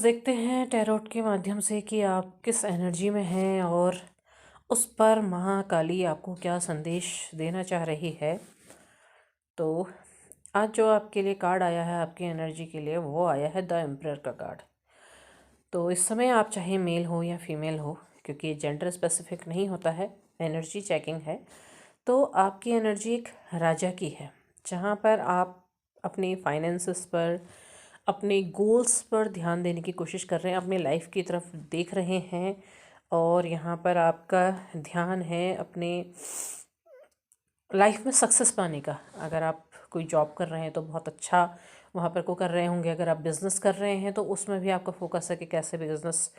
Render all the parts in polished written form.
देखते हैं टैरोट के माध्यम से कि आप किस एनर्जी में हैं और उस पर महाकाली आपको क्या संदेश देना चाह रही है। तो आज जो आपके लिए कार्ड आया है आपकी एनर्जी के लिए, वो आया है द एम्परर का कार्ड। तो इस समय आप चाहे मेल हो या फीमेल हो, क्योंकि जेंडर स्पेसिफिक नहीं होता है, एनर्जी चेकिंग है। तो आपकी एनर्जी एक राजा की है, जहाँ पर आप अपनी फाइनेंसेस पर, अपने गोल्स पर ध्यान देने की कोशिश कर रहे हैं, अपनी लाइफ की तरफ देख रहे हैं। और यहाँ पर आपका ध्यान है अपने लाइफ में सक्सेस पाने का। अगर आप कोई जॉब कर रहे हैं तो बहुत अच्छा वहाँ पर को कर रहे होंगे। अगर आप बिज़नेस कर रहे हैं तो उसमें भी आपका फोकस है कि कैसे बिज़नेस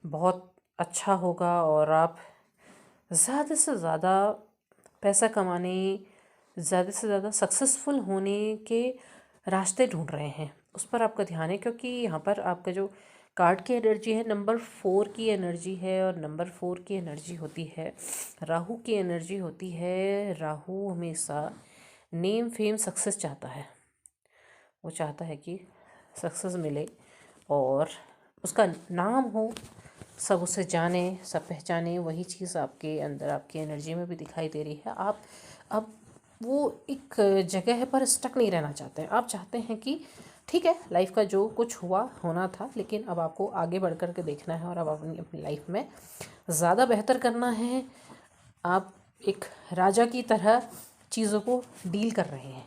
बहुत अच्छा होगा और आप ज़्यादा से ज़्यादा पैसा कमाने, ज़्यादा से ज़्यादा सक्सेसफुल होने के रास्ते ढूंढ रहे हैं। उस पर आपका ध्यान है, क्योंकि यहाँ पर आपका जो कार्ड की एनर्जी है नंबर 4 की एनर्जी है, और नंबर 4 की एनर्जी होती है राहु की एनर्जी होती है। राहु हमेशा नेम फेम सक्सेस चाहता है। वो चाहता है कि सक्सेस मिले और उसका नाम हो, सब उसे जाने, सब पहचाने। वही चीज़ आपके अंदर, आपकी एनर्जी में भी दिखाई दे रही है। आप अब वो एक जगह पर स्टक नहीं रहना चाहते हैं। आप चाहते हैं कि ठीक है, लाइफ का जो कुछ हुआ होना था, लेकिन अब आपको आगे बढ़ कर के देखना है और अब अपनी अपनी लाइफ में ज़्यादा बेहतर करना है। आप एक राजा की तरह चीज़ों को डील कर रहे हैं।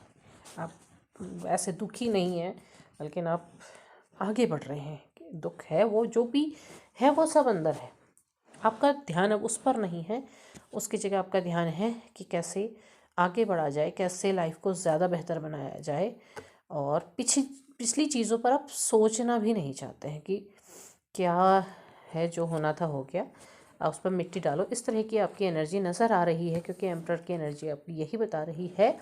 आप ऐसे दुखी नहीं हैं, बल्कि आप आगे बढ़ रहे हैं। दुख है, वो जो भी है वो सब अंदर है। आपका ध्यान अब उस पर नहीं है, उसकी जगह आपका ध्यान है कि कैसे आगे बढ़ा जाए, कैसे लाइफ को ज़्यादा बेहतर बनाया जाए। और पिछली चीज़ों पर आप सोचना भी नहीं चाहते हैं कि क्या है, जो होना था हो गया, आप उस पर मिट्टी डालो। इस तरह की आपकी एनर्जी नज़र आ रही है, क्योंकि एम्परर की एनर्जी आपको यही बता रही है।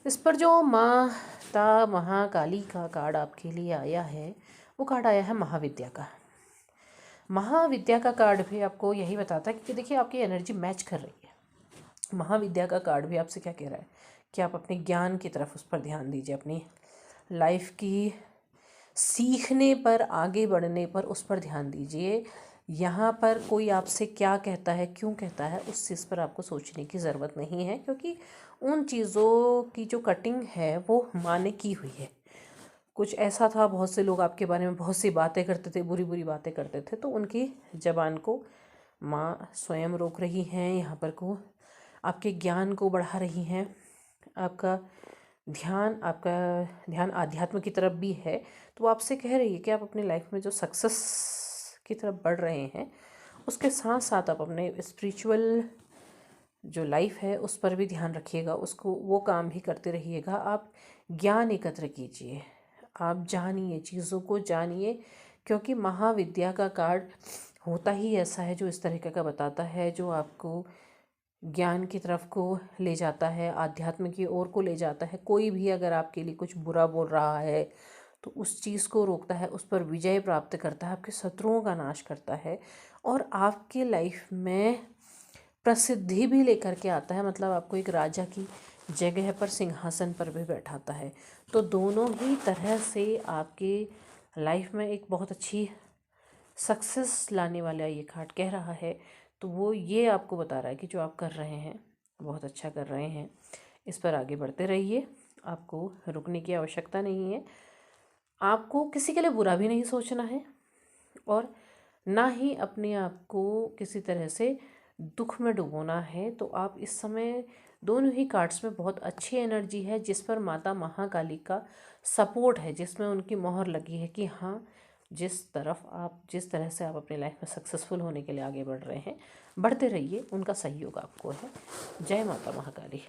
इस पर जो माता महाकाली का कार्ड आपके लिए आया है, वो कार्ड आया है महाविद्या का। महाविद्या का कार्ड भी आपको यही बताता है कि देखिए आपकी एनर्जी मैच कर रही है। महाविद्या का कार्ड भी आपसे क्या कह रहा है कि आप अपने ज्ञान की तरफ उस पर ध्यान दीजिए, अपनी लाइफ की सीखने पर, आगे बढ़ने पर उस पर ध्यान दीजिए। यहाँ पर कोई आपसे क्या कहता है, क्यों कहता है, उस चीज़ पर आपको सोचने की ज़रूरत नहीं है, क्योंकि उन चीज़ों की जो कटिंग है वो माँ ने की हुई है। कुछ ऐसा था, बहुत से लोग आपके बारे में बहुत सी बातें करते थे, बुरी बुरी बातें करते थे, तो उनकी ज़बान को माँ स्वयं रोक रही हैं। यहाँ पर को आपके ज्ञान को बढ़ा रही हैं। आपका ध्यान आध्यात्म की तरफ भी है। तो वो आपसे कह रही है कि आप अपनी लाइफ में जो सक्सेस की तरफ बढ़ रहे हैं, उसके साथ साथ आप अपने स्पिरिचुअल जो लाइफ है उस पर भी ध्यान रखिएगा, उसको वो काम भी करते रहिएगा। आप ज्ञान एकत्र कीजिए, आप जानिए, चीज़ों को जानिए, क्योंकि महाविद्या का कार्ड होता ही ऐसा है जो इस तरीके का बताता है, जो आपको ज्ञान की तरफ को ले जाता है, आध्यात्म की ओर को ले जाता है। कोई भी अगर आपके लिए कुछ बुरा बोल रहा है तो उस चीज़ को रोकता है, उस पर विजय प्राप्त करता है, आपके शत्रुओं का नाश करता है और आपके लाइफ में प्रसिद्धि भी लेकर के आता है। मतलब आपको एक राजा की जगह पर, सिंहासन पर भी बैठाता है। तो दोनों ही तरह से आपके लाइफ में एक बहुत अच्छी सक्सेस लाने वाला ये कार्ड कह रहा है। तो वो ये आपको बता रहा है कि जो आप कर रहे हैं बहुत अच्छा कर रहे हैं, इस पर आगे बढ़ते रहिए, आपको रुकने की आवश्यकता नहीं है। आपको किसी के लिए बुरा भी नहीं सोचना है और ना ही अपने आप को किसी तरह से दुख में डुबोना है। तो आप इस समय दोनों ही कार्ड्स में बहुत अच्छी एनर्जी है, जिस पर माता महाकाली का सपोर्ट है, जिसमें उनकी मोहर लगी है कि हाँ, जिस तरह से आप अपनी लाइफ में सक्सेसफुल होने के लिए आगे बढ़ रहे हैं, बढ़ते रहिए, उनका सहयोग आपको है। जय माता महाकाली।